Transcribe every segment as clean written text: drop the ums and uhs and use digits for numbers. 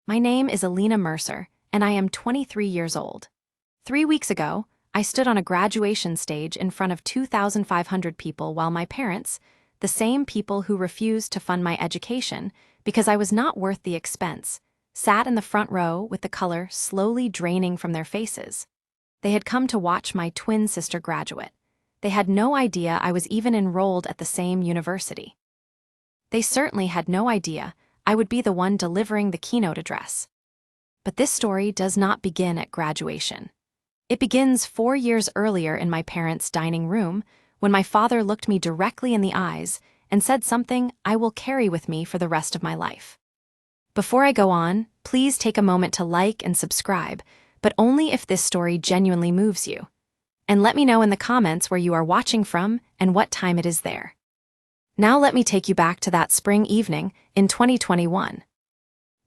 My name is Alina Mercer, and I am 23 years old. 3 weeks ago, I stood on a graduation stage in front of 2,500 people while my parents, the same people who refused to fund my education because I was not worth the expense, sat in the front row with the color slowly draining from their faces. They had come to watch my twin sister graduate. They had no idea I was even enrolled at the same university. They certainly had no idea I would be the one delivering the keynote address. But this story does not begin at graduation. It begins 4 years earlier in my parents' dining room when my father looked me directly in the eyes and said something I will carry with me for the rest of my life. Before I go on, please take a moment to like and subscribe, but only if this story genuinely moves you. And let me know in the comments where you are watching from and what time it is there. Now let me take you back to that spring evening in 2021.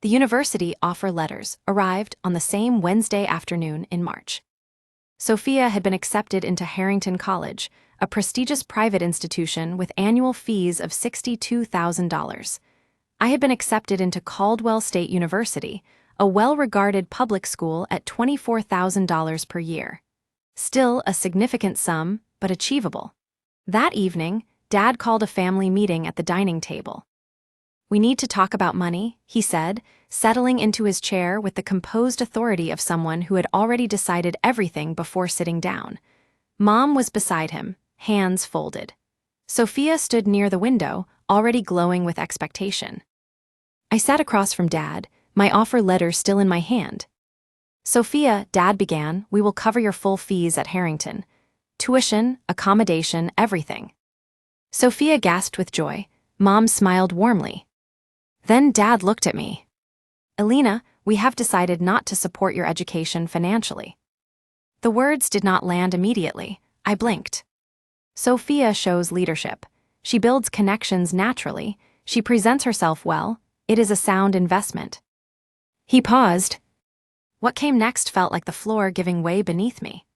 The university offer letters arrived on the same Wednesday afternoon in March. Sophia had been accepted into Harrington College, a prestigious private institution with annual fees of $62,000. I had been accepted into Caldwell State University, a well-regarded public school at $24,000 per year. Still a significant sum, but achievable. That evening, Dad called a family meeting at the dining table. "We need to talk about money," he said, settling into his chair with the composed authority of someone who had already decided everything before sitting down. Mom was beside him, hands folded. Sophia stood near the window, already glowing with expectation. I sat across from Dad, my offer letter still in my hand. "Sophia," Dad began, "we will cover your full fees at Harrington. Tuition, accommodation, everything." Sophia gasped with joy. Mom smiled warmly. Then Dad looked at me. "Alina, we have decided not to support your education financially." The words did not land immediately. I blinked. Sophia shows leadership. She builds connections naturally. She presents herself well. It is a sound investment. He paused. What came next felt like the floor giving way beneath me.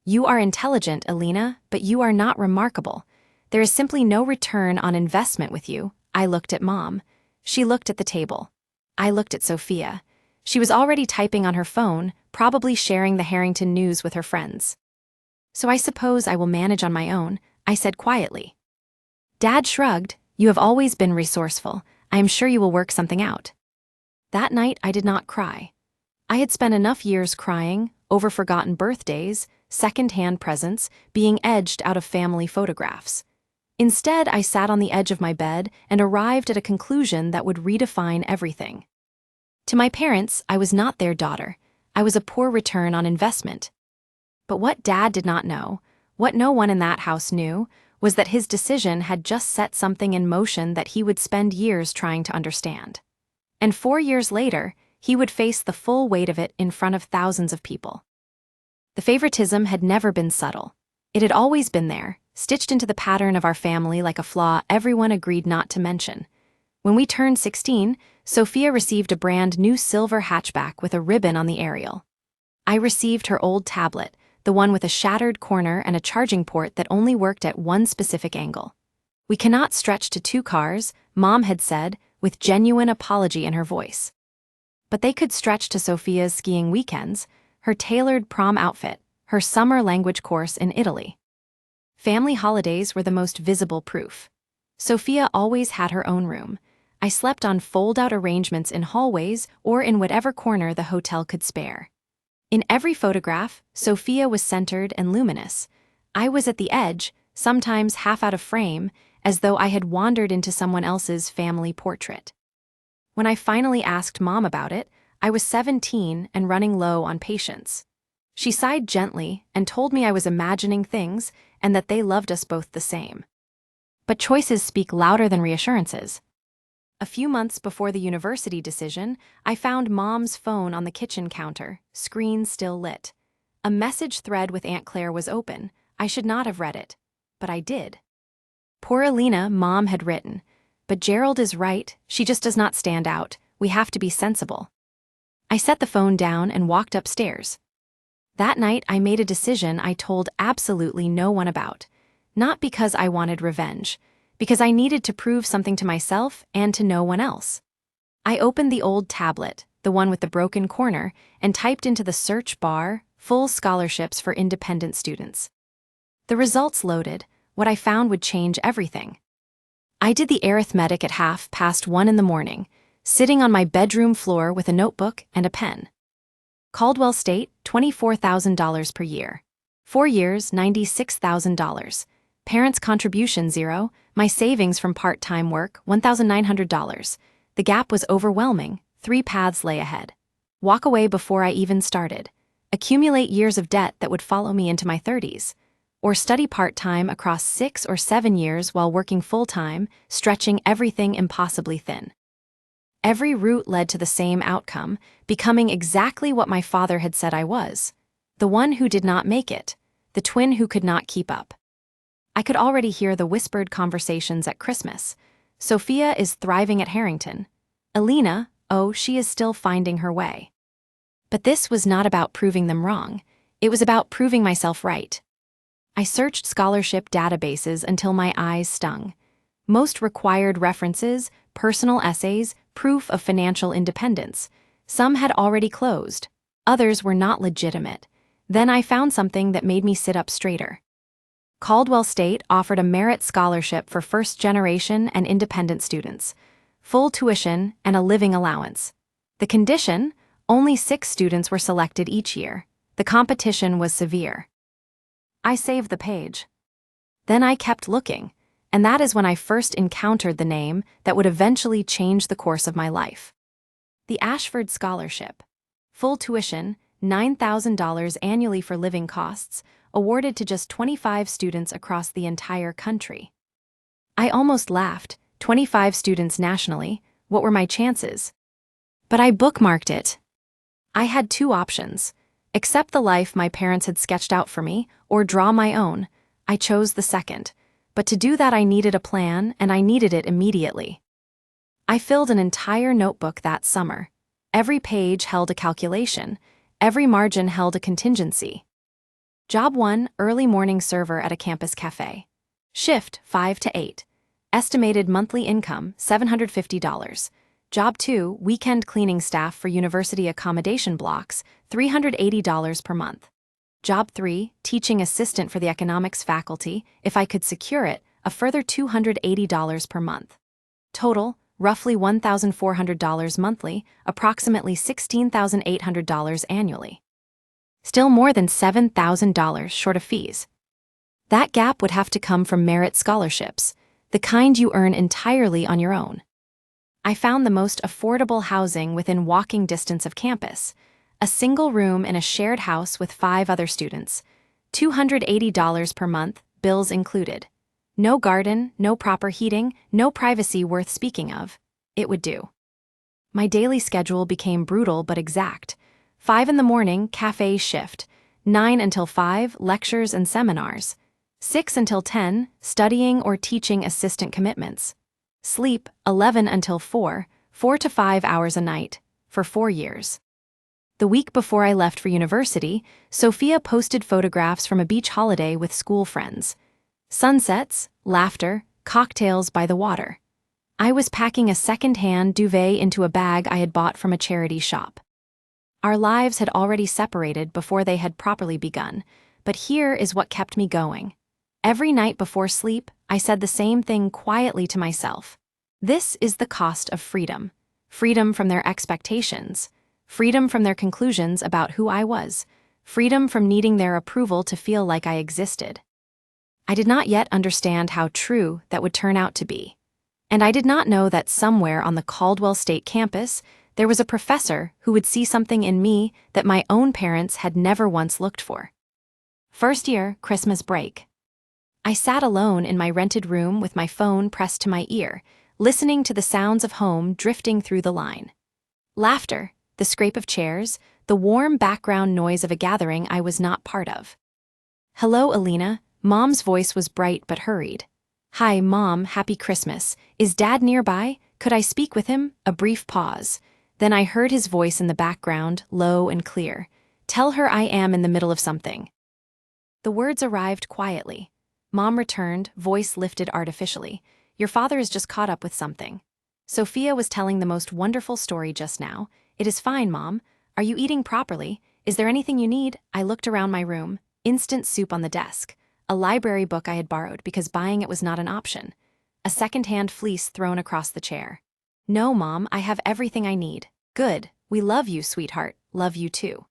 "You are intelligent, Alina, but you are not remarkable. There is simply no return on investment with you." I looked at Mom. She looked at the table. I looked at Sophia. She was already typing on her phone, probably sharing the Harrington news with her friends. "So I suppose I will manage on my own," I said quietly. Dad shrugged. "You have always been resourceful. I am sure you will work something out." That night I did not cry. I had spent enough years crying, over forgotten birthdays, second-hand presents, being edged out of family photographs. Instead, I sat on the edge of my bed and arrived at a conclusion that would redefine everything. To my parents, I was not their daughter. I was a poor return on investment. But what Dad did not know, what no one in that house knew, was that his decision had just set something in motion that he would spend years trying to understand. And 4 years later, he would face the full weight of it in front of thousands of people. The favoritism had never been subtle. It had always been there, stitched into the pattern of our family like a flaw everyone agreed not to mention. When we turned 16, Sophia received a brand new silver hatchback with a ribbon on the aerial. I received her old tablet, the one with a shattered corner and a charging port that only worked at one specific angle. "We cannot stretch to 2 cars," Mom had said, with genuine apology in her voice. But they could stretch to Sophia's skiing weekends, her tailored prom outfit, her summer language course in Italy. Family holidays were the most visible proof. Sophia always had her own room. I slept on fold-out arrangements in hallways or in whatever corner the hotel could spare. In every photograph, Sophia was centered and luminous. I was at the edge, sometimes half out of frame, as though I had wandered into someone else's family portrait. When I finally asked Mom about it, I was 17 and running low on patience. She sighed gently and told me I was imagining things and that they loved us both the same. But choices speak louder than reassurances. A few months before the university decision, I found Mom's phone on the kitchen counter, screen still lit. A message thread with Aunt Claire was open. I should not have read it, but I did. "Poor Alina," Mom had written. "But Gerald is right, she just does not stand out. We have to be sensible." I set the phone down and walked upstairs. That night I made a decision I told absolutely no one about. Not because I wanted revenge, because I needed to prove something to myself and to no one else. I opened the old tablet, the one with the broken corner, and typed into the search bar, "full scholarships for independent students." The results loaded. What I found would change everything. I did the arithmetic at 1:30 in the morning, sitting on my bedroom floor with a notebook and a pen. Caldwell State, $24,000 per year. 4 years, $96,000. Parents' contribution zero, my savings from part-time work, $1,900. The gap was overwhelming. 3 paths lay ahead. Walk away before I even started. Accumulate years of debt that would follow me into my 30s. Or study part-time across 6 or 7 years while working full-time, stretching everything impossibly thin. Every route led to the same outcome, becoming exactly what my father had said I was. The one who did not make it. The twin who could not keep up. I could already hear the whispered conversations at Christmas. Sophia is thriving at Harrington. Alina, oh, she is still finding her way. But this was not about proving them wrong. It was about proving myself right. I searched scholarship databases until my eyes stung. Most required references, personal essays, proof of financial independence. Some had already closed. Others were not legitimate. Then I found something that made me sit up straighter. Caldwell State offered a merit scholarship for first-generation and independent students, full tuition and a living allowance. The condition? Only 6 students were selected each year. The competition was severe. I saved the page. Then I kept looking, and that is when I first encountered the name that would eventually change the course of my life. The Ashford Scholarship. Full tuition, $9,000 annually for living costs, awarded to just 25 students across the entire country. I almost laughed. 25 students nationally, what were my chances? But I bookmarked it. I had 2 options. Accept the life my parents had sketched out for me, or draw my own. I chose the second. But to do that I needed a plan, and I needed it immediately. I filled an entire notebook that summer. Every page held a calculation. Every margin held a contingency. Job 1, early morning server at a campus cafe. Shift, 5 to 8. Estimated monthly income, $750. Job 2, weekend cleaning staff for university accommodation blocks, $380 per month. Job 3, teaching assistant for the economics faculty, if I could secure it, a further $280 per month. Total, roughly $1,400 monthly, approximately $16,800 annually. Still more than $7,000 short of fees. That gap would have to come from merit scholarships, the kind you earn entirely on your own. I found the most affordable housing within walking distance of campus, a single room in a shared house with 5 other students, $280 per month, bills included. No garden, no proper heating, no privacy worth speaking of. It would do. My daily schedule became brutal but exact. 5 in the morning, cafe shift. 9 until 5, lectures and seminars. 6 until 10, studying or teaching assistant commitments. Sleep, 11 until 4, 4 to 5 hours a night, for 4 years. The week before I left for university, Sophia posted photographs from a beach holiday with school friends. Sunsets, laughter, cocktails by the water. I was packing a second-hand duvet into a bag I had bought from a charity shop. Our lives had already separated before they had properly begun, but here is what kept me going. Every night before sleep, I said the same thing quietly to myself. This is the cost of freedom. Freedom from their expectations. Freedom from their conclusions about who I was. Freedom from needing their approval to feel like I existed. I did not yet understand how true that would turn out to be. And I did not know that somewhere on the Caldwell State campus, there was a professor who would see something in me that my own parents had never once looked for. First year, Christmas break. I sat alone in my rented room with my phone pressed to my ear, listening to the sounds of home drifting through the line. Laughter, the scrape of chairs, the warm background noise of a gathering I was not part of. Hello, Alina. Mom's voice was bright but hurried. Hi, Mom, happy Christmas. Is Dad nearby? Could I speak with him? A brief pause. Then I heard his voice in the background, low and clear. Tell her I am in the middle of something. The words arrived quietly. Mom returned, voice lifted artificially. Your father is just caught up with something. Sophia was telling the most wonderful story just now. "It is fine, Mom. Are you eating properly? Is there anything you need?" I looked around my room. Instant soup on the desk. A library book I had borrowed because buying it was not an option. A second-hand fleece thrown across the chair. "No, Mom, I have everything I need." "Good. We love you, sweetheart. Love you too."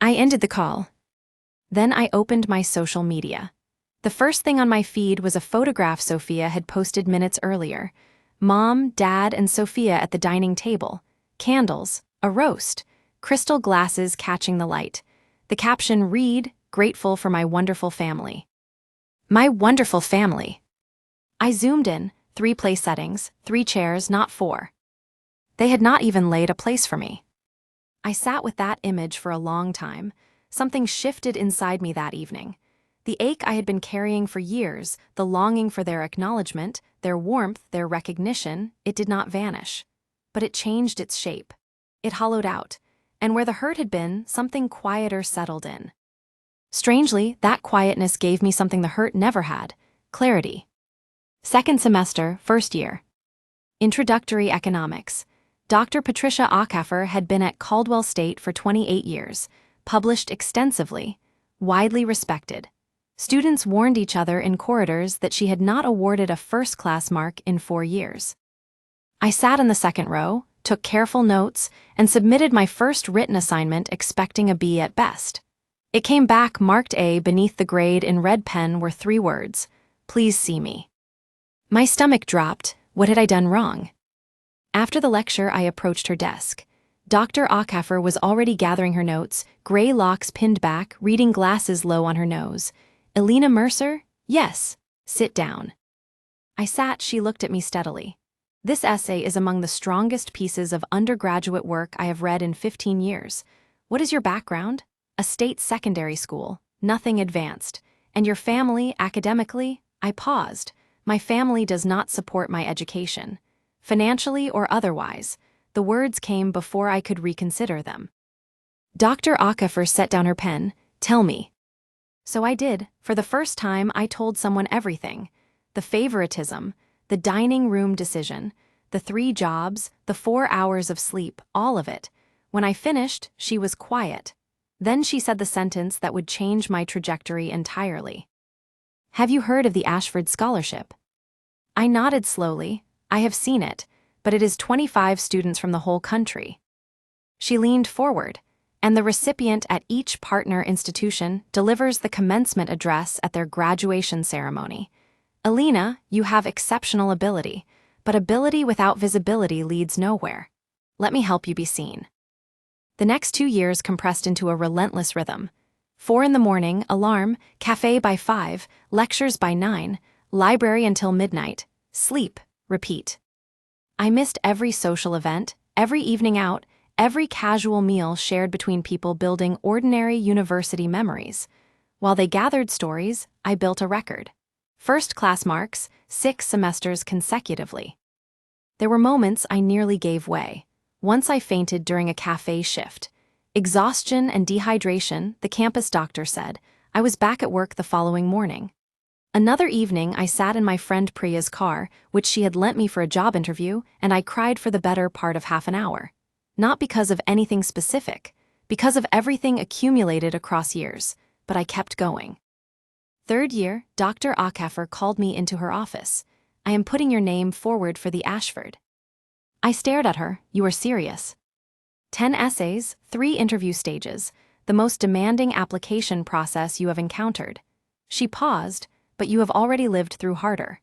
I ended the call. Then I opened my social media. The first thing on my feed was a photograph Sophia had posted minutes earlier. Mom, Dad, and Sophia at the dining table. Candles, a roast, crystal glasses catching the light. The caption read, "Grateful for my wonderful family." My wonderful family. I zoomed in, 3 place settings, 3 chairs, not 4. They had not even laid a place for me. I sat with that image for a long time. Something shifted inside me that evening. The ache I had been carrying for years, the longing for their acknowledgement, their warmth, their recognition, it did not vanish. But it changed its shape. It hollowed out, and where the hurt had been, something quieter settled in. Strangely, that quietness gave me something the hurt never had: clarity. Second semester, first year. Introductory Economics. Dr. Patricia Ackafer had been at Caldwell State for 28 years, published extensively, widely respected. Students warned each other in corridors that she had not awarded a first-class mark in 4 years. I sat in the second row, took careful notes, and submitted my first written assignment expecting a B at best. It came back marked A. Beneath the grade in red pen were 3 words: "Please see me." My stomach dropped. What had I done wrong? After the lecture, I approached her desk. Dr. Ackafer was already gathering her notes, gray locks pinned back, reading glasses low on her nose. "Elena Mercer?" "Yes." "Sit down." I sat. She looked at me steadily. "This essay is among the strongest pieces of undergraduate work I have read in 15 years. What is your background?" "A state secondary school, nothing advanced. And your family, academically?" I paused. "My family does not support my education. Financially or otherwise." The words came before I could reconsider them. Dr. Ackafer set down her pen. "Tell me." So I did. For the first time, I told someone everything. The favoritism, the dining room decision, the 3 jobs, the 4 hours of sleep, all of it. When I finished, she was quiet. Then she said the sentence that would change my trajectory entirely. "Have you heard of the Ashford Scholarship?" I nodded slowly. "I have seen it, but it is 25 students from the whole country." She leaned forward, "And the recipient at each partner institution delivers the commencement address at their graduation ceremony. Elena, you have exceptional ability, but ability without visibility leads nowhere. Let me help you be seen." The next 2 years compressed into a relentless rhythm. 4 in the morning, alarm, cafe by 5, lectures by 9, library until midnight, sleep, repeat. I missed every social event, every evening out, every casual meal shared between people building ordinary university memories. While they gathered stories, I built a record. First-class marks, 6 semesters consecutively. There were moments I nearly gave way. Once I fainted during a cafe shift. Exhaustion and dehydration, the campus doctor said. I was back at work the following morning. Another evening, I sat in my friend Priya's car, which she had lent me for a job interview, and I cried for the better part of half an hour. Not because of anything specific, because of everything accumulated across years, but I kept going. Third year, Dr. Ackafer called me into her office. "I am putting your name forward for the Ashford." I stared at her. "You are serious?" 10 essays, 3 interview stages, the most demanding application process you have encountered. She paused, "But you have already lived through harder."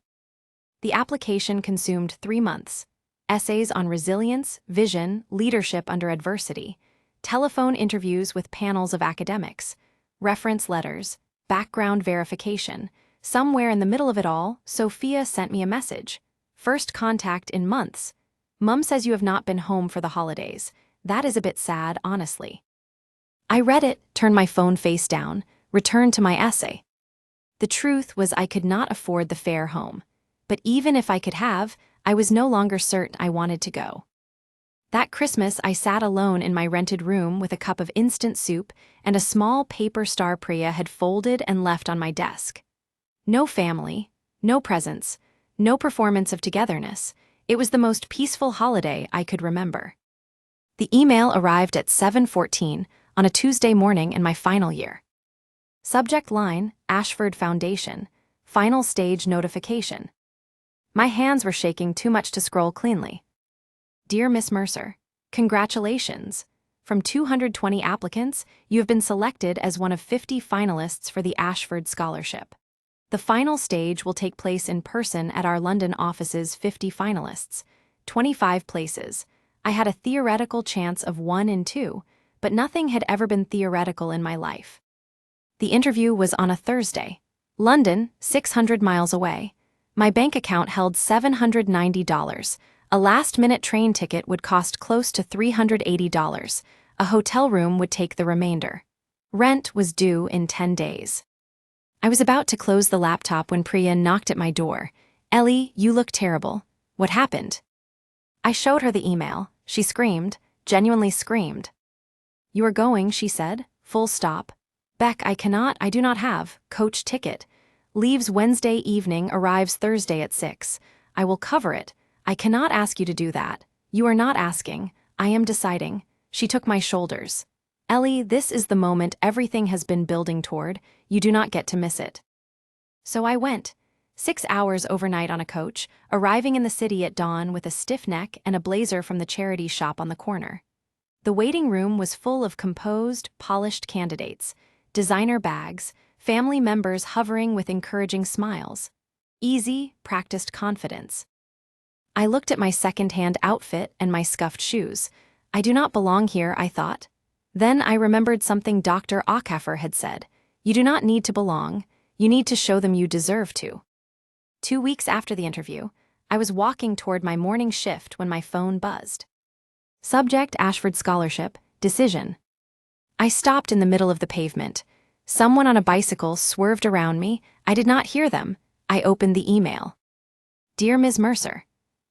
The application consumed 3 months. Essays on resilience, vision, leadership under adversity, telephone interviews with panels of academics, reference letters, background verification. Somewhere in the middle of it all, Sophia sent me a message. "First contact in months. Mum says you have not been home for the holidays. That is a bit sad, honestly." I read it, turned my phone face down, returned to my essay. The truth was I could not afford the fare home. But even if I could have, I was no longer certain I wanted to go. That Christmas, I sat alone in my rented room with a cup of instant soup and a small paper star Priya had folded and left on my desk. No family, no presents, no performance of togetherness. It was the most peaceful holiday I could remember. The email arrived at 7:14 on a Tuesday morning in my final year. Subject line, Ashford Foundation, final stage notification. My hands were shaking too much to scroll cleanly. Dear Miss Mercer, congratulations. From 220 applicants, you have been selected as one of 50 finalists for the Ashford Scholarship. The final stage will take place in person at our London office's 50 finalists, 25 places. I had a theoretical chance of 1 in 2, but nothing had ever been theoretical in my life. The interview was on a Thursday. London, 600 miles away. My bank account held $790. A last-minute train ticket would cost close to $380. A hotel room would take the remainder. Rent was due in 10 days. I was about to close the laptop when Priya knocked at my door. Ellie, you look terrible. What happened? I showed her the email. She screamed, genuinely screamed. You are going, she said, full stop. Beck, I do not have, coach ticket. Leaves Wednesday evening, arrives Thursday at 6. I will cover it. I cannot ask you to do that. You are not asking. I am deciding. She took my shoulders. Ellie, this is the moment everything has been building toward. You do not get to miss it. So I went. 6 hours overnight on a coach, arriving in the city at dawn with a stiff neck and a blazer from the charity shop on the corner. The waiting room was full of composed, polished candidates, designer bags, family members hovering with encouraging smiles. Easy, practiced confidence. I looked at my second-hand outfit and my scuffed shoes. I do not belong here, I thought. Then I remembered something Dr. Ackafer had said. You do not need to belong. You need to show them you deserve to. 2 weeks after the interview, I was walking toward my morning shift when my phone buzzed. Subject, Ashford Scholarship, decision. I stopped in the middle of the pavement. Someone on a bicycle swerved around me. I did not hear them. I opened the email. Dear Ms. Mercer,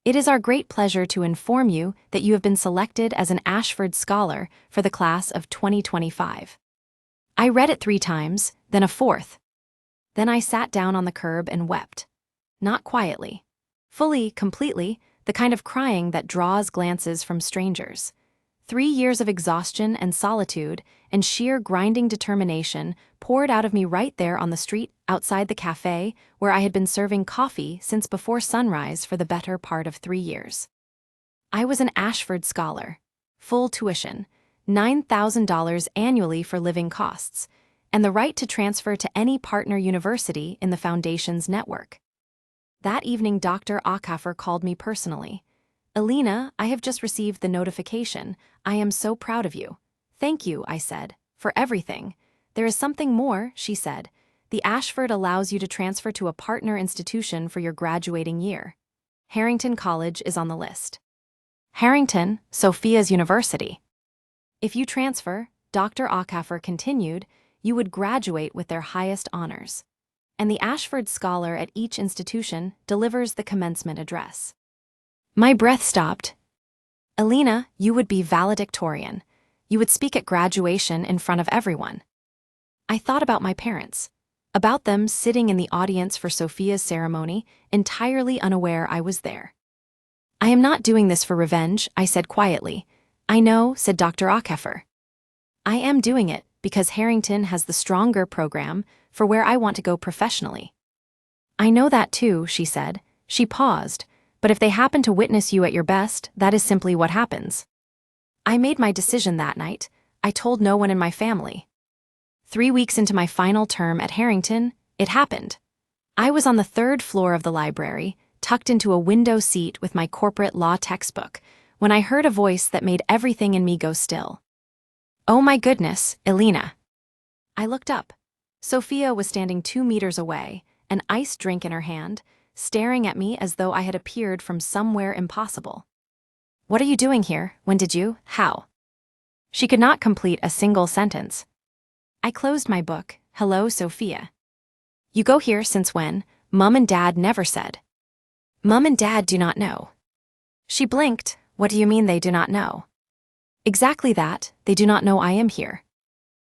it is our great pleasure to inform you that you have been selected as an Ashford Scholar for the class of 2025. I read it 3 times, then a 4th. Then I sat down on the curb and wept. Not quietly. Fully, completely, the kind of crying that draws glances from strangers. 3 years of exhaustion and solitude and sheer grinding determination poured out of me right there on the street outside the cafe where I had been serving coffee since before sunrise for the better part of 3 years. I was an Ashford Scholar, full tuition, $9,000 annually for living costs, and the right to transfer to any partner university in the Foundation's network. That evening, Dr. Ackafer called me personally. Alina, I have just received the notification. I am so proud of you. Thank you, I said, for everything. There is something more, she said. The Ashford allows you to transfer to a partner institution for your graduating year. Harrington College is on the list. Harrington, Sophia's university. If you transfer, Dr. Ackafer continued, you would graduate with their highest honors. And the Ashford Scholar at each institution delivers the commencement address. My breath stopped. Alina, you would be valedictorian. You would speak at graduation in front of everyone. I thought about my parents, about them sitting in the audience for Sophia's ceremony, entirely unaware I was there. I am not doing this for revenge, I said quietly. I know, said Dr. Ackafer. I am doing it because Harrington has the stronger program for where I want to go professionally. I know that too, she said. She paused. But if they happen to witness you at your best, that is simply what happens. I made my decision that night. I told no one in my family. 3 weeks into my final term at Harrington, it happened. I was on the 3rd floor of the library, tucked into a window seat with my corporate law textbook, when I heard a voice that made everything in me go still. Oh my goodness, Alina. I looked up. Sophia was standing 2 meters away, an iced drink in her hand, staring at me as though I had appeared from somewhere impossible. What are you doing here? When did you? How? She could not complete a single sentence. I closed my book. Hello, Sophia. You go here since when? Mum and Dad never said. Mum and Dad do not know. She blinked. What do you mean they do not know? Exactly that, they do not know I am here.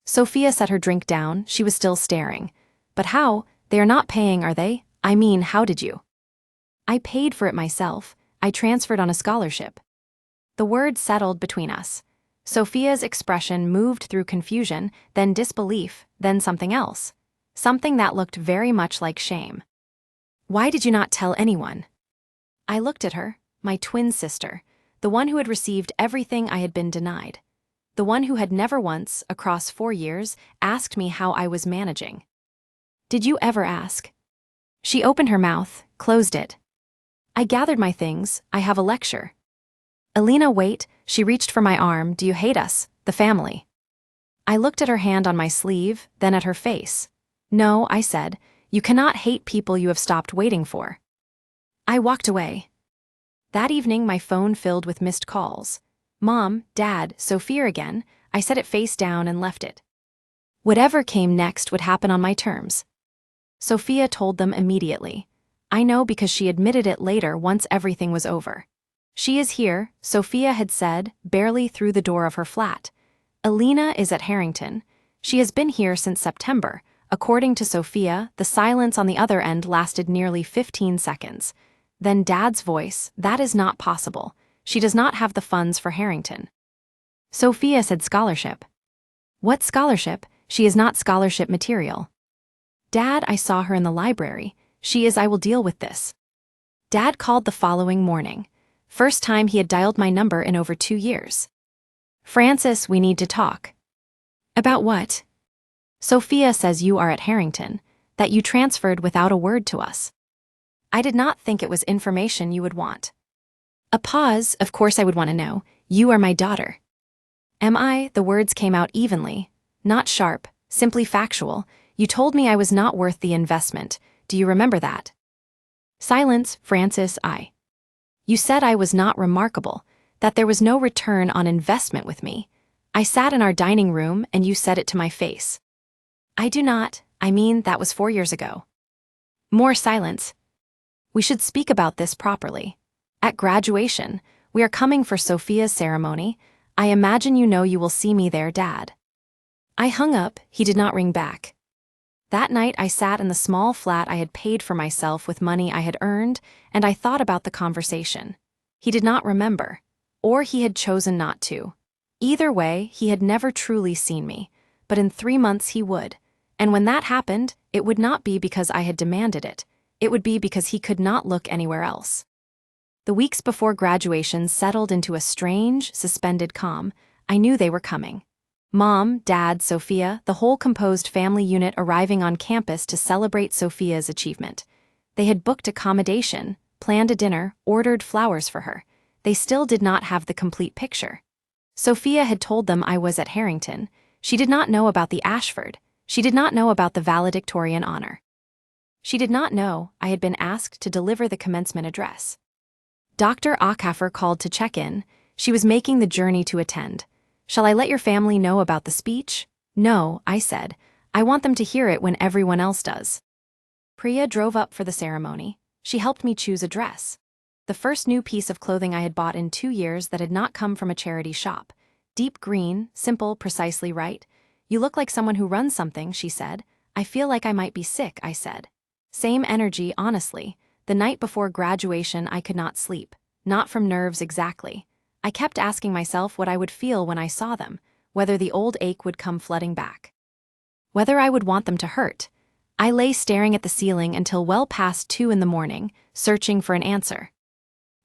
Sophia set her drink down. She was still staring. But how? They are not paying, are they? I mean, how did you? I paid for it myself. I transferred on a scholarship. The word settled between us. Sophia's expression moved through confusion, then disbelief, then something else. Something that looked very much like shame. "Why did you not tell anyone?" I looked at her, my twin sister, the one who had received everything I had been denied. The one who had never once, across 4 years, asked me how I was managing. "Did you ever ask?" She opened her mouth, closed it. "I gathered my things, I have a lecture." "Alina, wait," she reached for my arm. "Do you hate us, the family?" I looked at her hand on my sleeve, then at her face. "No," I said, "you cannot hate people you have stopped waiting for." I walked away. That evening my phone filled with missed calls. "Mom, Dad, Sophia again." I set it face down and left it. Whatever came next would happen on my terms. Sophia told them immediately. I know because she admitted it later once everything was over. "She is here," Sophia had said, barely through the door of her flat. "Alina is at Harrington. She has been here since September." According to Sophia, the silence on the other end lasted nearly 15 seconds. Then Dad's voice, "That is not possible. She does not have the funds for Harrington." Sophia said scholarship. "What scholarship? She is not scholarship material." "Dad, I saw her in the library. She is. I will deal with this." Dad called the following morning. First time he had dialed my number in over 2 years. "Francis, we need to talk." "About what?" "Sophia says you are at Harrington, that you transferred without a word to us." I did not think it was information you would want. A pause. "Of course I would want to know. You are my daughter." "Am I?" The words came out evenly, not sharp, simply factual. "You told me I was not worth the investment. Do you remember that?" Silence. "Francis, You said I was not remarkable, that there was no return on investment with me. I sat in our dining room and you said it to my face." "I do not. I mean, that was 4 years ago." More silence. "We should speak about this properly. At graduation, we are coming for Sophia's ceremony. I imagine you know you will see me there, Dad." I hung up. He did not ring back. That night I sat in the small flat I had paid for myself with money I had earned, and I thought about the conversation. He did not remember, or he had chosen not to. Either way, he had never truly seen me, but in 3 months he would. And when that happened, it would not be because I had demanded it. It would be because he could not look anywhere else. The weeks before graduation settled into a strange, suspended calm. I knew they were coming. Mom, Dad, Sophia, the whole composed family unit arriving on campus to celebrate Sophia's achievement. They had booked accommodation, planned a dinner, ordered flowers for her. They still did not have the complete picture. Sophia had told them I was at Harrington. She did not know about the Ashford. She did not know about the valedictorian honor. She did not know I had been asked to deliver the commencement address. Dr. Ackhaffer called to check in. She was making the journey to attend. "Shall I let your family know about the speech?" "No," I said. "I want them to hear it when everyone else does." Priya drove up for the ceremony. She helped me choose a dress. The first new piece of clothing I had bought in 2 years that had not come from a charity shop. Deep green, simple, precisely right. "You look like someone who runs something," she said. "I feel like I might be sick," I said. Same energy, honestly. The night before graduation I could not sleep. Not from nerves exactly. I kept asking myself what I would feel when I saw them, whether the old ache would come flooding back. Whether I would want them to hurt. I lay staring at the ceiling until well past 2 in the morning, searching for an answer.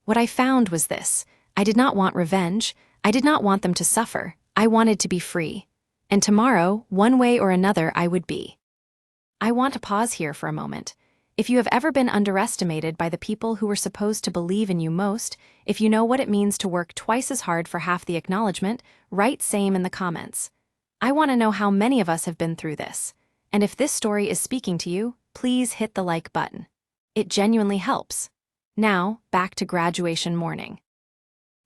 What I found was this. I did not want revenge. I did not want them to suffer. I wanted to be free. And tomorrow, one way or another, I would be. I want to pause here for a moment. If you have ever been underestimated by the people who were supposed to believe in you most, if you know what it means to work twice as hard for half the acknowledgement, write same in the comments. I want to know how many of us have been through this. And if this story is speaking to you, please hit the like button. It genuinely helps. Now, back to graduation morning.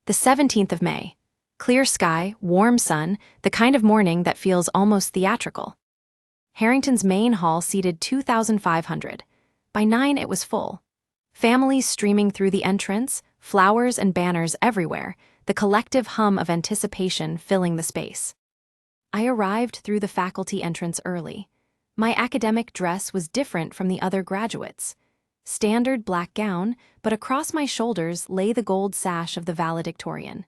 The 17th of May. Clear sky, warm sun, the kind of morning that feels almost theatrical. Harrington's main hall seated 2,500. By 9 it was full. Families streaming through the entrance, flowers and banners everywhere, the collective hum of anticipation filling the space. I arrived through the faculty entrance early. My academic dress was different from the other graduates. Standard black gown, but across my shoulders lay the gold sash of the valedictorian.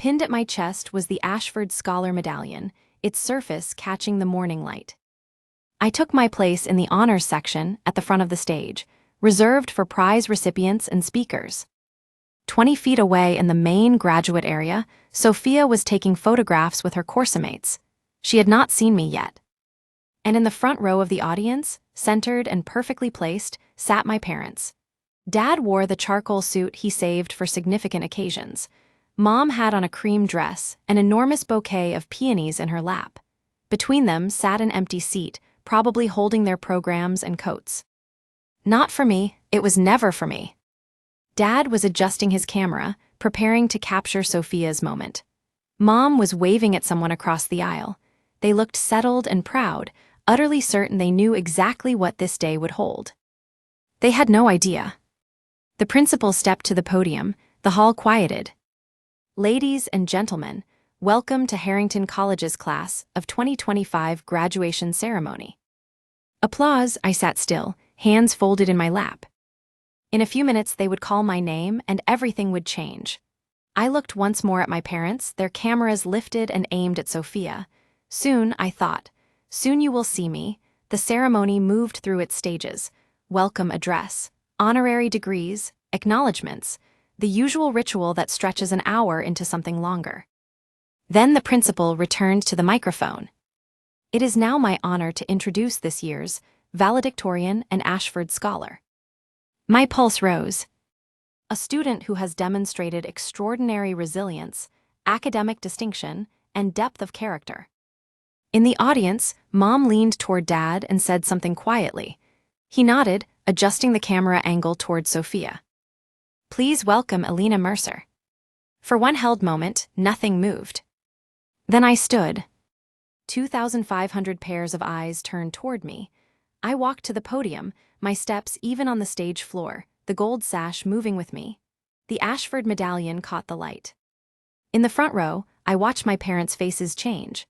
Pinned at my chest was the Ashford Scholar Medallion, its surface catching the morning light. I took my place in the honors section at the front of the stage, reserved for prize recipients and speakers. 20 feet away in the main graduate area, Sophia was taking photographs with her coursemates. She had not seen me yet. And in the front row of the audience, centered and perfectly placed, sat my parents. Dad wore the charcoal suit he saved for significant occasions. Mom had on a cream dress, an enormous bouquet of peonies in her lap. Between them sat an empty seat, probably holding their programs and coats. Not for me, it was never for me. Dad was adjusting his camera, preparing to capture Sophia's moment. Mom was waving at someone across the aisle. They looked settled and proud, utterly certain they knew exactly what this day would hold. They had no idea. The principal stepped to the podium, the hall quieted. Ladies and gentlemen, welcome to Harrington College's class of 2025 graduation ceremony. Applause. I sat still, hands folded in my lap. In a few minutes they would call my name and everything would change. I looked once more at my parents, their cameras lifted and aimed at Sophia. Soon, I thought, soon you will see me. The ceremony moved through its stages. Welcome address, honorary degrees, acknowledgements, the usual ritual that stretches an hour into something longer. Then the principal returned to the microphone. It is now my honor to introduce this year's valedictorian and Ashford Scholar. My pulse rose. A student who has demonstrated extraordinary resilience, academic distinction, and depth of character. In the audience, Mom leaned toward Dad and said something quietly. He nodded, adjusting the camera angle toward Sophia. Please welcome Elena Mercer. For one held moment, nothing moved. Then I stood. 2,500 pairs of eyes turned toward me. I walked to the podium, my steps even on the stage floor, the gold sash moving with me. The Ashford medallion caught the light. In the front row, I watched my parents' faces change.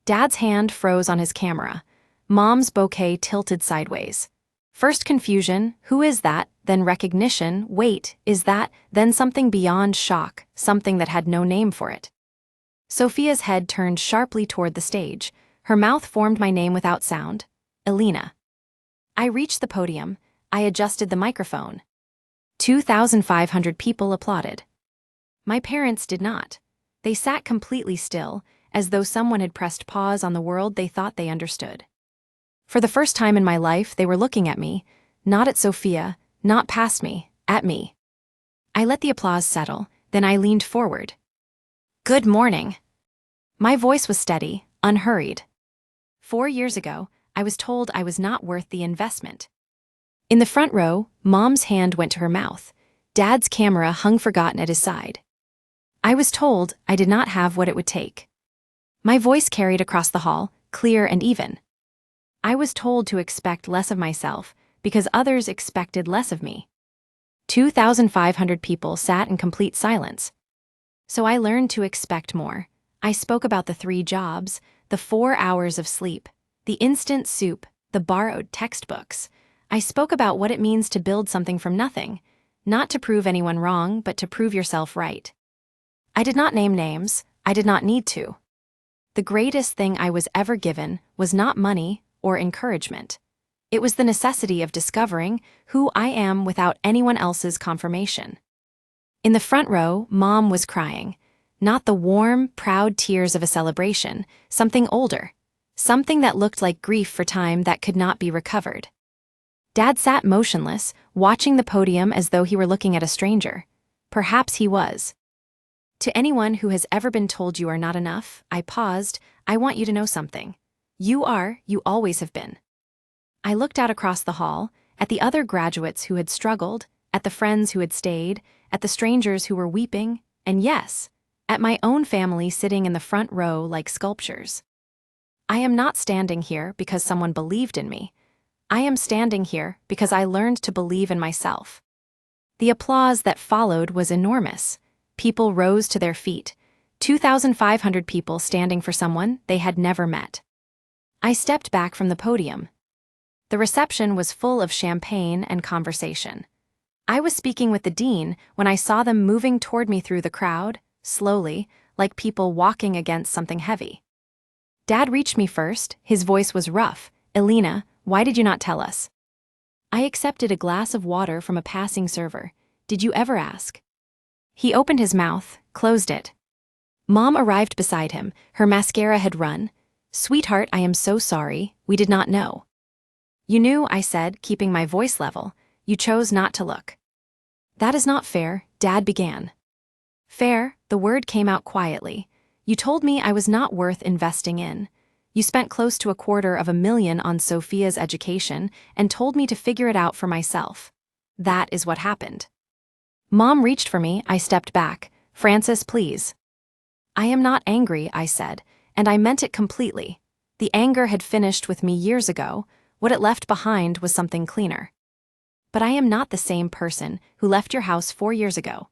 Dad's hand froze on his camera. Mom's bouquet tilted sideways. First confusion, who is that? Then recognition, wait, is that? Then something beyond shock, something that had no name for it. Sophia's head turned sharply toward the stage. Her mouth formed my name without sound. Elena. I reached the podium. I adjusted the microphone. 2,500 people applauded. My parents did not. They sat completely still, as though someone had pressed pause on the world they thought they understood. For the first time in my life, they were looking at me, not at Sophia, not past me, at me. I let the applause settle, then I leaned forward. Good morning. My voice was steady, unhurried. 4 years ago, I was told I was not worth the investment. In the front row, Mom's hand went to her mouth. Dad's camera hung forgotten at his side. I was told I did not have what it would take. My voice carried across the hall, clear and even. I was told to expect less of myself because others expected less of me. 2,500 people sat in complete silence. So I learned to expect more. I spoke about the 3 jobs, the 4 hours of sleep, the instant soup, the borrowed textbooks. I spoke about what it means to build something from nothing, not to prove anyone wrong, but to prove yourself right. I did not name names. I did not need to. The greatest thing I was ever given was not money or encouragement. It was the necessity of discovering who I am without anyone else's confirmation. In the front row, Mom was crying. Not the warm, proud tears of a celebration, something older. Something that looked like grief for time that could not be recovered. Dad sat motionless, watching the podium as though he were looking at a stranger. Perhaps he was. To anyone who has ever been told you are not enough, I paused. I want you to know something. You always have been. I looked out across the hall, at the other graduates who had struggled, at the friends who had stayed, at the strangers who were weeping, and yes, at my own family sitting in the front row like sculptures. I am not standing here because someone believed in me. I am standing here because I learned to believe in myself. The applause that followed was enormous. People rose to their feet, 2,500 people standing for someone they had never met. I stepped back from the podium. The reception was full of champagne and conversation. I was speaking with the dean when I saw them moving toward me through the crowd, slowly, like people walking against something heavy. Dad reached me first. His voice was rough. "Elena, why did you not tell us?" "I accepted a glass of water from a passing server. Did you ever ask?" He opened his mouth, closed it. Mom arrived beside him. Her mascara had run. "Sweetheart, I am so sorry. We did not know." "You knew," I said, keeping my voice level. "You chose not to look." "That is not fair," Dad began. "Fair," the word came out quietly. "You told me I was not worth investing in. You spent close to $250,000 on Sophia's education and told me to figure it out for myself. That is what happened." Mom reached for me. I stepped back. "Francis, please." "I am not angry," I said, and I meant it completely. The anger had finished with me years ago. What it left behind was something cleaner. "But I am not the same person who left your house 4 years ago."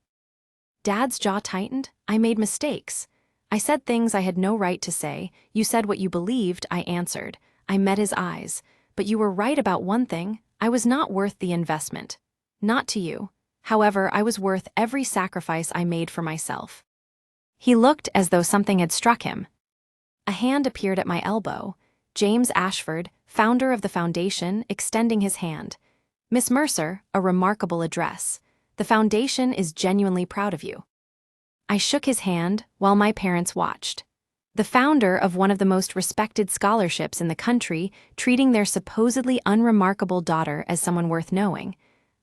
Dad's jaw tightened. "I made mistakes. I said things I had no right to say. You said what you believed," I answered. I met his eyes. "But you were right about one thing. I was not worth the investment. Not to you. However, I was worth every sacrifice I made for myself." He looked as though something had struck him. A hand appeared at my elbow. James Ashford, founder of the foundation, extending his hand. "Miss Mercer, a remarkable address. The foundation is genuinely proud of you." I shook his hand while my parents watched. The founder of one of the most respected scholarships in the country, treating their supposedly unremarkable daughter as someone worth knowing.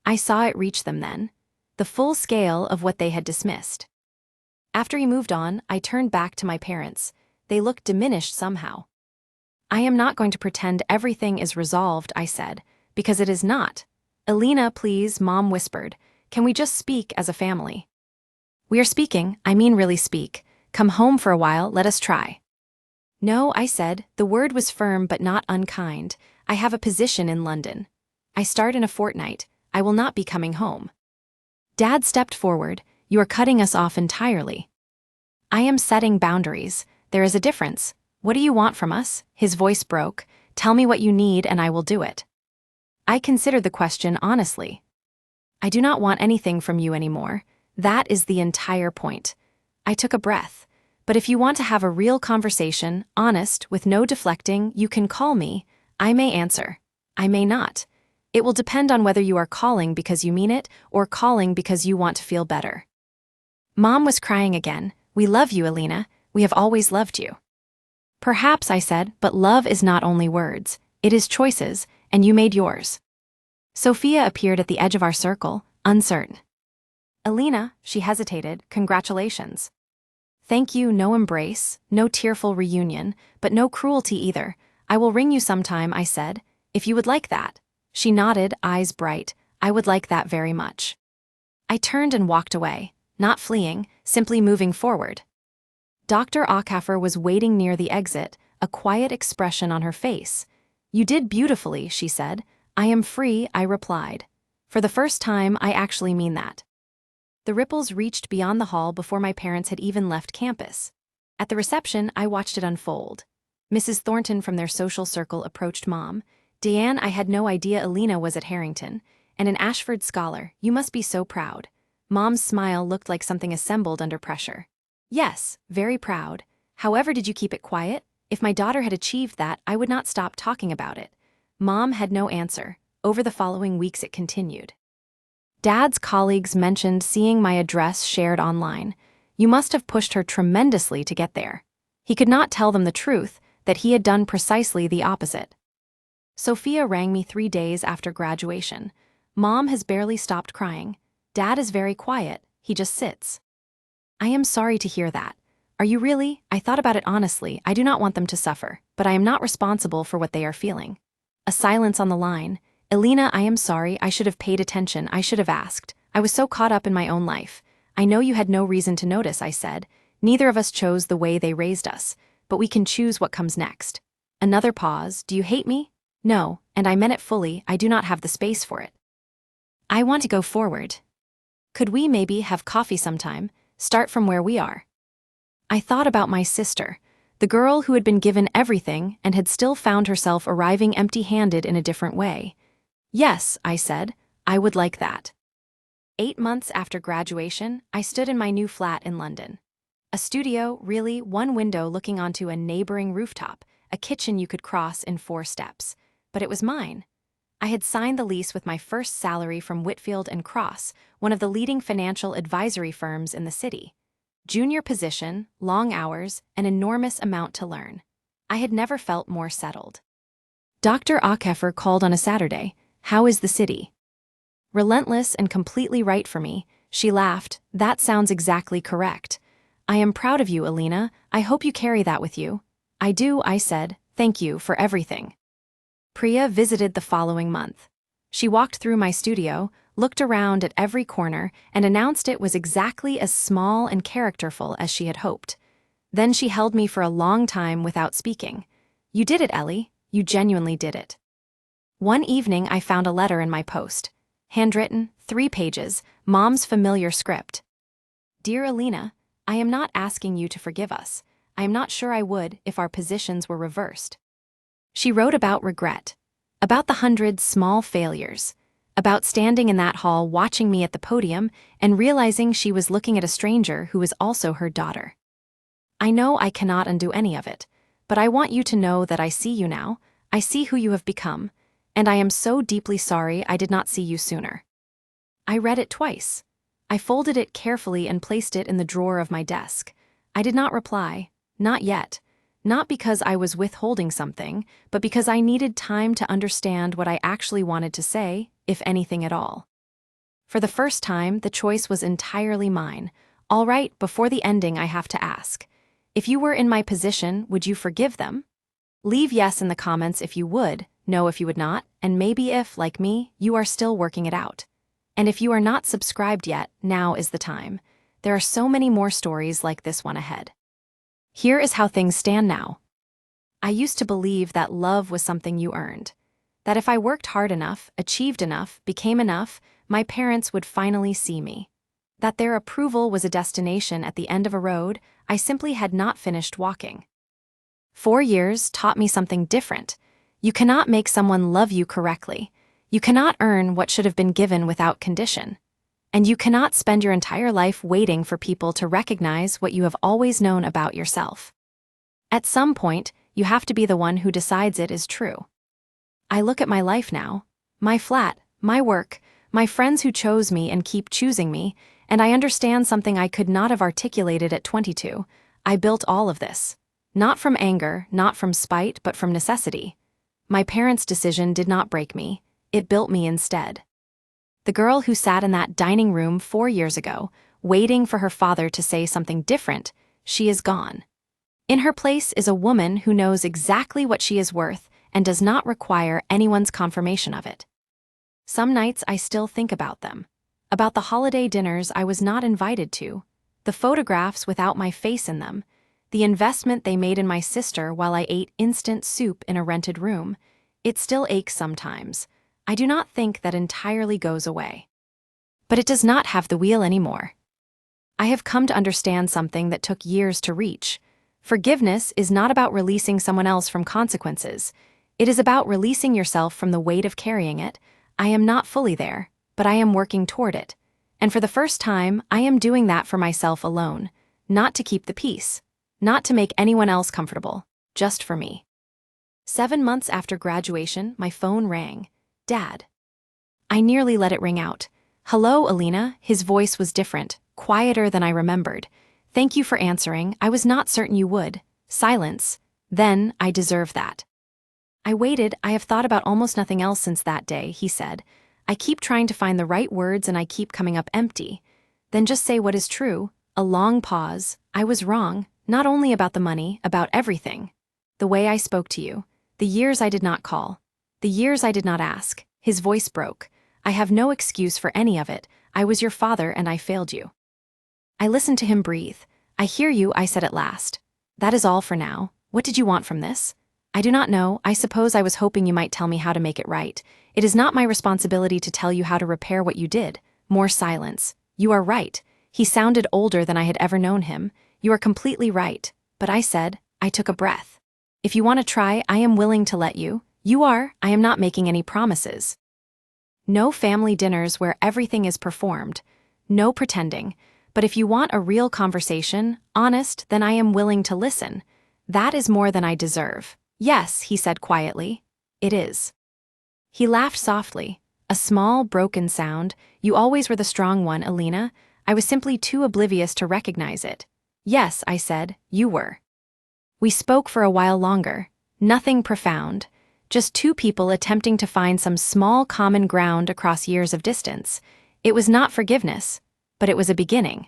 I saw it reach them then. The full scale of what they had dismissed. After he moved on, I turned back to my parents. They looked diminished somehow. "I am not going to pretend everything is resolved," I said, "because it is not." "Elena, please," Mom whispered. "Can we just speak as a family?" "We are speaking, I mean really speak. Come home for a while, let us try." "No," I said. The word was firm but not unkind. "I have a position in London. I start in a fortnight. I will not be coming home." Dad stepped forward. "You are cutting us off entirely." "I am setting boundaries. There is a difference. What do you want from us?" His voice broke. "Tell me what you need and I will do it." I considered the question honestly. "I do not want anything from you anymore. That is the entire point." I took a breath. "But if you want to have a real conversation, honest, with no deflecting, you can call me. I may answer. I may not. It will depend on whether you are calling because you mean it or calling because you want to feel better." Mom was crying again. "We love you, Elena. We have always loved you." "Perhaps," I said, "but love is not only words. It is choices, and you made yours." Sophia appeared at the edge of our circle, uncertain. "Elena," she hesitated, "congratulations." "Thank you, no embrace, no tearful reunion, but no cruelty either. I will ring you sometime," I said, "if you would like that." She nodded, eyes bright. "I would like that very much." I turned and walked away, not fleeing, simply moving forward. Dr. Ackhafer was waiting near the exit, a quiet expression on her face. "You did beautifully," she said. "I am free," I replied. For the first time, I actually mean that. The ripples reached beyond the hall before my parents had even left campus. At the reception, I watched it unfold. Mrs. Thornton from their social circle approached Mom. "Diane, I had no idea Elena was at Harrington. And an Ashford scholar, you must be so proud." Mom's smile looked like something assembled under pressure. "Yes, very proud. However, did you keep it quiet? If my daughter had achieved that, I would not stop talking about it." Mom had no answer. Over the following weeks it continued. Dad's colleagues mentioned seeing my address shared online. You must have pushed her tremendously to get there. He could not tell them the truth, that he had done precisely the opposite. Sophia rang me 3 days after graduation. "Mom has barely stopped crying. Dad is very quiet, he just sits." "I am sorry to hear that." "Are you really?" I thought about it honestly. I do not want them to suffer, but I am not responsible for what they are feeling. A silence on the line. "Elena, I am sorry. I should have paid attention. I should have asked. I was so caught up in my own life." "I know you had no reason to notice," I said. "Neither of us chose the way they raised us, but we can choose what comes next." Another pause. "Do you hate me?" "No, and I meant it fully. I do not have the space for it. I want to go forward. Could we maybe have coffee sometime? Start from where we are." I thought about my sister, the girl who had been given everything and had still found herself arriving empty-handed in a different way. "Yes," I said, "I would like that." 8 months after graduation, I stood in my new flat in London. A studio, really, one window looking onto a neighboring rooftop, a kitchen you could cross in 4 steps. But it was mine. I had signed the lease with my first salary from Whitfield and Cross, one of the leading financial advisory firms in the city. Junior position, long hours, an enormous amount to learn. I had never felt more settled. Dr. Ackeffer called on a Saturday. "How is the city?" Relentless and completely right for me, she laughed. "That sounds exactly correct. I am proud of you, Alina. I hope you carry that with you." "I do," I said. "Thank you for everything." Priya visited the following month. She walked through my studio, looked around at every corner, and announced it was exactly as small and characterful as she had hoped. Then she held me for a long time without speaking. "You did it, Ellie. You genuinely did it." One evening I found a letter in my post. Handwritten, 3 pages, Mom's familiar script. "Dear Alina, I am not asking you to forgive us. I am not sure I would if our positions were reversed." She wrote about regret, about the 100 small failures, about standing in that hall watching me at the podium and realizing she was looking at a stranger who was also her daughter. "I know I cannot undo any of it, but I want you to know that I see you now, I see who you have become, and I am so deeply sorry I did not see you sooner." I read it twice. I folded it carefully and placed it in the drawer of my desk. I did not reply, not yet, not because I was withholding something, but because I needed time to understand what I actually wanted to say, if anything at all. For the first time, the choice was entirely mine. All right, before the ending, I have to ask. If you were in my position, would you forgive them? Leave yes in the comments if you would, no if you would not, and maybe if, like me, you are still working it out. And if you are not subscribed yet, now is the time. There are so many more stories like this one ahead. Here is how things stand now. I used to believe that love was something you earned. That if I worked hard enough, achieved enough, became enough, my parents would finally see me. That their approval was a destination at the end of a road I simply had not finished walking. 4 years taught me something different. You cannot make someone love you correctly. You cannot earn what should have been given without condition. And you cannot spend your entire life waiting for people to recognize what you have always known about yourself. At some point, you have to be the one who decides it is true. I look at my life now, my flat, my work, my friends who chose me and keep choosing me, and I understand something I could not have articulated at 22. I built all of this. Not from anger, not from spite, but from necessity. My parents' decision did not break me. It built me instead. The girl who sat in that dining room 4 years ago, waiting for her father to say something different, she is gone. In her place is a woman who knows exactly what she is worth and does not require anyone's confirmation of it. Some nights I still think about them. About the holiday dinners I was not invited to, the photographs without my face in them, the investment they made in my sister while I ate instant soup in a rented room. It still aches sometimes. I do not think that entirely goes away. But it does not have the wheel anymore. I have come to understand something that took years to reach. Forgiveness is not about releasing someone else from consequences. It is about releasing yourself from the weight of carrying it. I am not fully there, but I am working toward it. And for the first time, I am doing that for myself alone, not to keep the peace, not to make anyone else comfortable, just for me. 7 months after graduation, my phone rang. Dad. I nearly let it ring out. "Hello, Alina." His voice was different, quieter than I remembered. "Thank you for answering. I was not certain you would." Silence. "Then, I deserve that." I waited. "I have thought about almost nothing else since that day," he said. "I keep trying to find the right words and I keep coming up empty." "Then just say what is true." A long pause. "I was wrong, not only about the money, about everything. The way I spoke to you. The years I did not call. The years I did not ask." His voice broke. "I have no excuse for any of it. I was your father and I failed you." I listened to him breathe. "I hear you," I said at last. "That is all for now. What did you want from this?" "I do not know. I suppose I was hoping you might tell me how to make it right. It is not my responsibility to tell you how to repair what you did." More silence. "You are right." He sounded older than I had ever known him. "You are completely right." But I said, I took a breath. "If you want to try, I am willing to let you." "You are." "I am not making any promises." No family dinners where everything is performed. No pretending. But if you want a real conversation, honest, then I am willing to listen. That is more than I deserve. Yes, he said quietly. It is. He laughed softly, a small, broken sound. You always were the strong one, Alina. I was simply too oblivious to recognize it. Yes, I said, you were. We spoke for a while longer. Nothing profound. Just two people attempting to find some small common ground across years of distance. It was not forgiveness, but it was a beginning.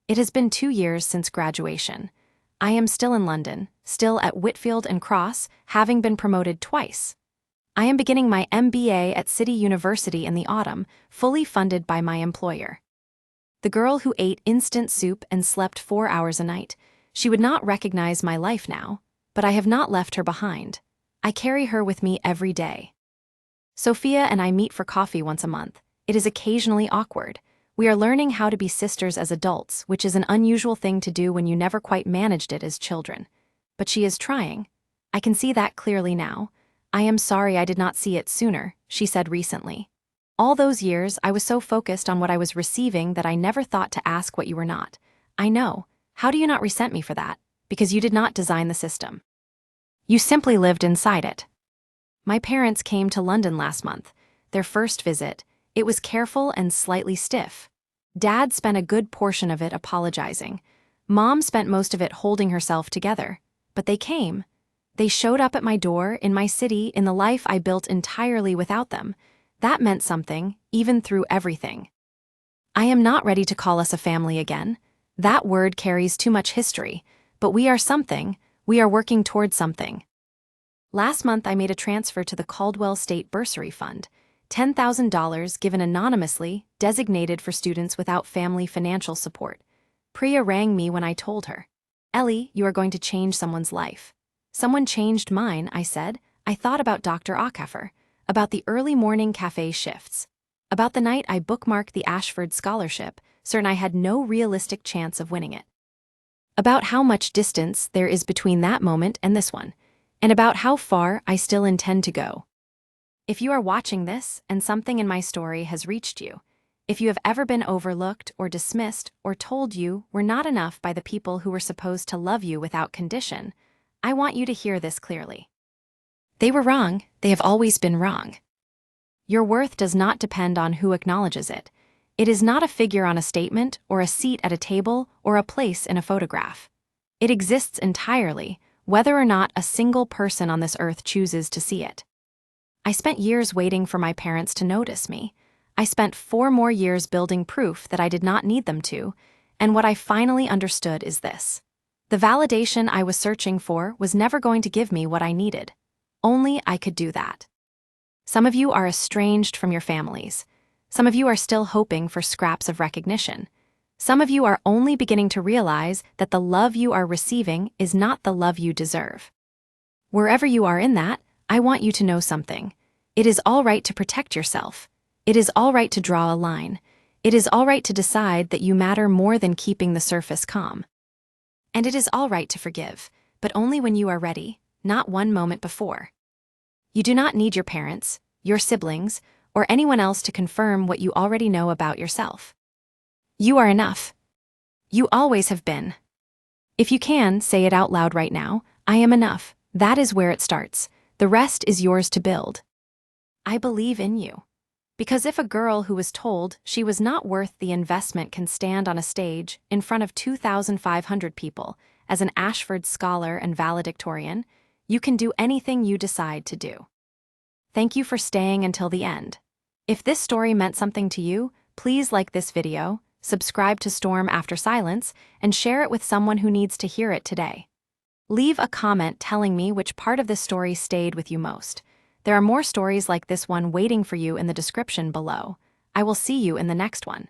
It has been 2 years since graduation. I am still in London, still at Whitfield and Cross, having been promoted twice. I am beginning my MBA at City University in the autumn, fully funded by my employer. The girl who ate instant soup and slept 4 hours a night, she would not recognize my life now, but I have not left her behind. I carry her with me every day. Sophia and I meet for coffee once a month. It is occasionally awkward. We are learning how to be sisters as adults, which is an unusual thing to do when you never quite managed it as children. But she is trying. I can see that clearly now. I am sorry I did not see it sooner, she said recently. All those years, I was so focused on what I was receiving that I never thought to ask what you were not. I know. How do you not resent me for that? Because you did not design the system. You simply lived inside it. My parents came to London last month. Their first visit. It was careful and slightly stiff. Dad spent a good portion of it apologizing. Mom spent most of it holding herself together. But they came. They showed up at my door, in my city, in the life I built entirely without them. That meant something, even through everything. I am not ready to call us a family again. That word carries too much history. But we are something. We are working towards something. Last month I made a transfer to the Caldwell State Bursary Fund. $10,000 given anonymously, designated for students without family financial support. Priya rang me when I told her. Ellie, you are going to change someone's life. Someone changed mine, I said. I thought about Dr. Ackefer, about the early morning cafe shifts, about the night I bookmarked the Ashford Scholarship, certain I had no realistic chance of winning it. About how much distance there is between that moment and this one, and about how far I still intend to go. If you are watching this and something in my story has reached you, if you have ever been overlooked or dismissed or told you were not enough by the people who were supposed to love you without condition, I want you to hear this clearly. They were wrong. They have always been wrong. Your worth does not depend on who acknowledges it. It is not a figure on a statement or a seat at a table or a place in a photograph. It exists entirely, whether or not a single person on this earth chooses to see it. I spent years waiting for my parents to notice me. I spent 4 more years building proof that I did not need them to, and what I finally understood is this. The validation I was searching for was never going to give me what I needed. Only I could do that. Some of you are estranged from your families. Some of you are still hoping for scraps of recognition. Some of you are only beginning to realize that the love you are receiving is not the love you deserve. Wherever you are in that, I want you to know something. It is all right to protect yourself. It is all right to draw a line. It is all right to decide that you matter more than keeping the surface calm. And it is all right to forgive, but only when you are ready, not one moment before. You do not need your parents, your siblings, or anyone else to confirm what you already know about yourself. You are enough. You always have been. If you can, say it out loud right now. I am enough. That is where it starts. The rest is yours to build. I believe in you. Because if a girl who was told she was not worth the investment can stand on a stage in front of 2,500 people as an Ashford scholar and valedictorian, you can do anything you decide to do. Thank you for staying until the end. If this story meant something to you, please like this video, subscribe to Storm After Silence, and share it with someone who needs to hear it today. Leave a comment telling me which part of this story stayed with you most. There are more stories like this one waiting for you in the description below. I will see you in the next one.